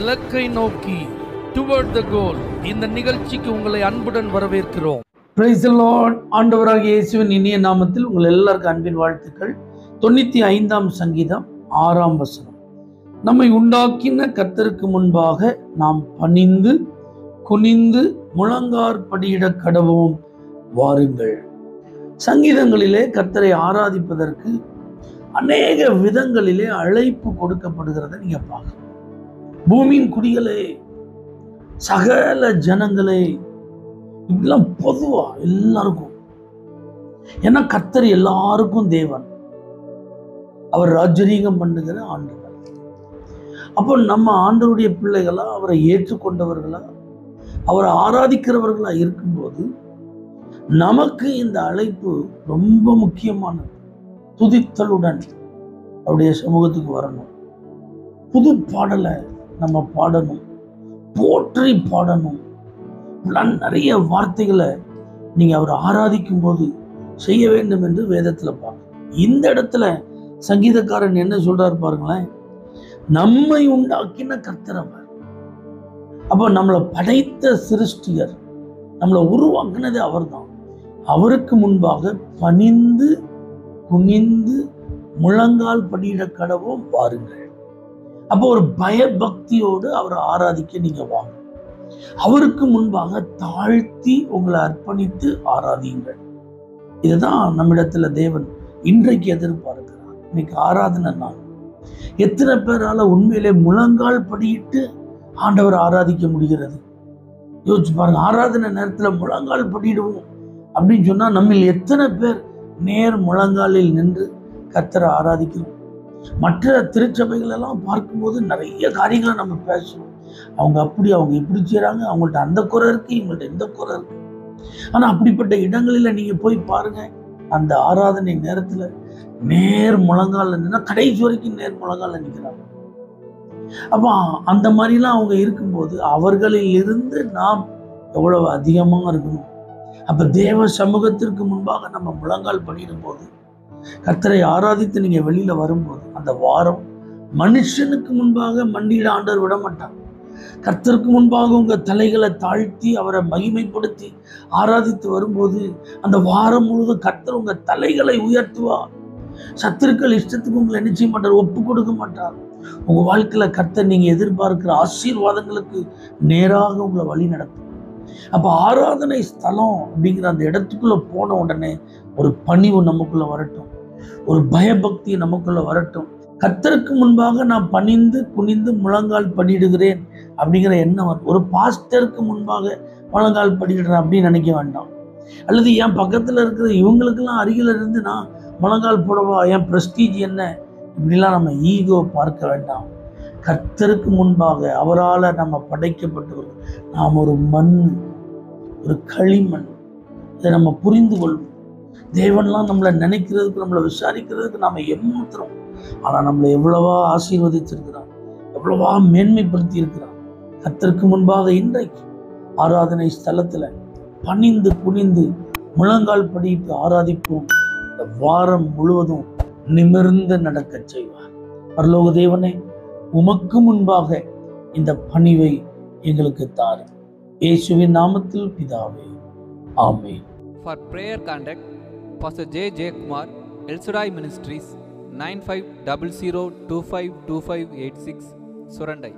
இலக்கை நோக்கி டுவர்ட் த கோல். இந்த நிகழ்ச்சிக்கு உங்களை அன்புடன் வரவேற்கிறோம். Praise the Lord. ஆண்டவராகிய இயேசுவின் இனிய நாமத்தில் உங்கள் எல்லாருக்கும் அன்பின் வாழ்த்துக்கள். 95ஆம் சங்கீதம் 6ஆம் வசனம். நம்மை உண்டாக்கின கர்த்தருக்கு முன்பாக நாம் பணிந்து குனிந்து முழங்காற்படியிட கடவோம் வாருங்கள். சங்கீதங்களிலே கர்த்தரை ஆராதிப்பதற்கு அநேக விதங்களிலே அழைப்பு கொடுக்கப்படுகிறத நீங்க பார்க்கலாம். பூமியின் குடிகளே, சகல ஜனங்களே, இப்படிலாம் பொதுவா எல்லாருக்கும். ஏன்னா கர்த்தர் எல்லாருக்கும் தேவன், அவர் ராஜரீகம் பண்ணுகிற ஆண்டவர். அப்போ நம்ம ஆண்டவருடைய பிள்ளைகளா, அவரை ஏற்றுக்கொண்டவர்களா, அவரை ஆராதிக்கிறவர்களா இருக்கும்போது நமக்கு இந்த அழைப்பு ரொம்ப முக்கியமானது. துதித்தலுடன் அவருடைய சமூகத்துக்கு வரணும். புது பாடலை நம்ம பாடணும், போற்றி பாடணும். நிறைய வார்த்தைகளை நீங்க அவர் ஆராதிக்கும் போது செய்ய வேண்டும் என்று வேதத்துல பார்க்கணும். இந்த இடத்துல சங்கீதக்காரன் என்ன சொல்றாரு பாருங்களேன். நம்மை உண்டாக்கின கர்த்தர் அவர். அப்ப நம்மளை படைத்த சிருஷ்டிகர், நம்மளை உருவாக்குனது அவர் தான். அவருக்கு முன்பாக பணிந்து குனிந்து முழங்கால் படியிட கடவோம் வாருங்கள். அப்போ ஒரு பயபக்தியோடு அவரை ஆராதிக்க நீங்க வாங்க. அவருக்கு முன்பாக தாழ்த்தி உங்களை அர்ப்பணித்து ஆராதியுங்கள். இதுதான் நம்மிடத்துல தேவன் இன்றைக்கு எதிர்பார்க்கிறார். இன்னைக்கு ஆராதனை நாள். எத்தனை பேரால உண்மையிலே முழங்கால் படியிட்டு ஆண்டவர் ஆராதிக்க முடிகிறது? யோசிச்சு பாருங்க. ஆராதனை நேரத்துல முழங்கால் படியிடுவோம் அப்படின்னு சொன்னா நம்மில் எத்தனை பேர் நேர் முழங்காலில் நின்று கர்த்தரை ஆராதிக்கிறோம்? மற்ற திருச்சபைகள் எல்லாம் பார்க்கும்போது நிறைய காரியங்களை நம்ம பேசுவோம். அவங்க அப்படி, அவங்க இப்படி செய்றாங்க, அவங்கள்ட்ட அந்த குறை இருக்கு, இவங்கள்ட்ட இந்த குறை இருக்கு. ஆனா அப்படிப்பட்ட இடங்களில நீங்க போய் பாருங்க, அந்த ஆராதனை நேரத்துல நேர் முழங்கால நின்னா கடைசி வரைக்கும் நேர் முழங்கால நிற்கிறாங்க. அப்ப அந்த மாதிரிலாம் அவங்க இருக்கும்போது அவர்களில் இருந்து நாம் எவ்வளவு அதிகமா இருக்கணும். அப்ப தேவ சமூகத்திற்கு முன்பாக நம்ம முழங்கால் பண்ணிடும் போது, கர்த்தரை ஆராதித்து நீங்க வெளியில வரும்போது, அந்த வாரம் மனுஷனுக்கு முன்பாக மண்டியிட ஆண்டவர் விட மாட்டாங்க. கர்த்தருக்கு முன்பாக உங்க தலைகளை தாழ்த்தி அவரை மகிமைப்படுத்தி ஆராதித்து வரும்போது அந்த வாரம் முழுவதும் கர்த்தர் உங்க தலைகளை உயர்த்துவார். சத்துருக்கள் இஷ்டத்துக்கு உங்களை என்ன செய்ய மாட்டார், ஒப்பு கொடுக்க மாட்டார். உங்க வாழ்க்கையில கர்த்தர் நீங்க எதிர்பார்க்கிற ஆசீர்வாதங்களுக்கு நேராக உங்களை வழி நடத்தும். அப்ப ஆராதனை ஸ்தலம் அப்படிங்கிற அந்த இடத்துக்குள்ள போன உடனே ஒரு பணிவு நமக்குள்ள வரட்டும், ஒரு பயபக்தி நமக்குள்ள வரட்டும். கர்த்தருக்கு முன்பாக நான் பணிந்து குனிந்து முழங்கால் படியிடுகிறேன் அப்படிங்கிற எண்ணம் வரும். ஒரு பாஸ்டருக்கு முன்பாக முழங்கால் படியிடுறேன் அப்படின்னு நினைக்க வேண்டாம். அல்லது என் பக்கத்துல இருக்கிற இவங்களுக்கெல்லாம் அருகில இருந்து நான் முழங்கால் போடவா, என் பிரஸ்டீஜ் என்ன, இப்படிலாம் நம்ம ஈகோ பார்க்க வேண்டாம். கர்த்தருக்கு முன்பாக அவரால் நம்ம படைக்கப்பட்டவர். நாம் ஒரு மண், ஒரு களிமண். இதை நம்ம புரிந்து கொள்வோம். தேவன்லாம் நம்மளை நினைக்கிறதுக்கு, நம்மளை விசாரிக்கிறதுக்கு நாம ஏமாத்துறோம். ஆனா நம்மளை எவ்வளவா ஆசீர்வதிச்சிருக்கிறார், எவ்வளவா மேன்மைப்படுத்தி இருக்கிறார். கர்த்தருக்கு முன்பாக இன்றைக்கு ஆராதனை ஸ்தலத்துல பணிந்து குனிந்து முழங்கால் படியிட்டு ஆராதிப்போம். இந்த வாரம் முழுவதும் நிமிர்ந்து நடக்க செய்வார். பரலோக தேவனே, உமக்கு முன்பாக இந்த பணிவை எங்களுக்கு தாரும். இயேசுவின் நாமத்தில் பிதாவே, ஆமென். For prayer contact Pastor J. J. Kumar, El Shaddai Ministries, 9500252586, Surandai.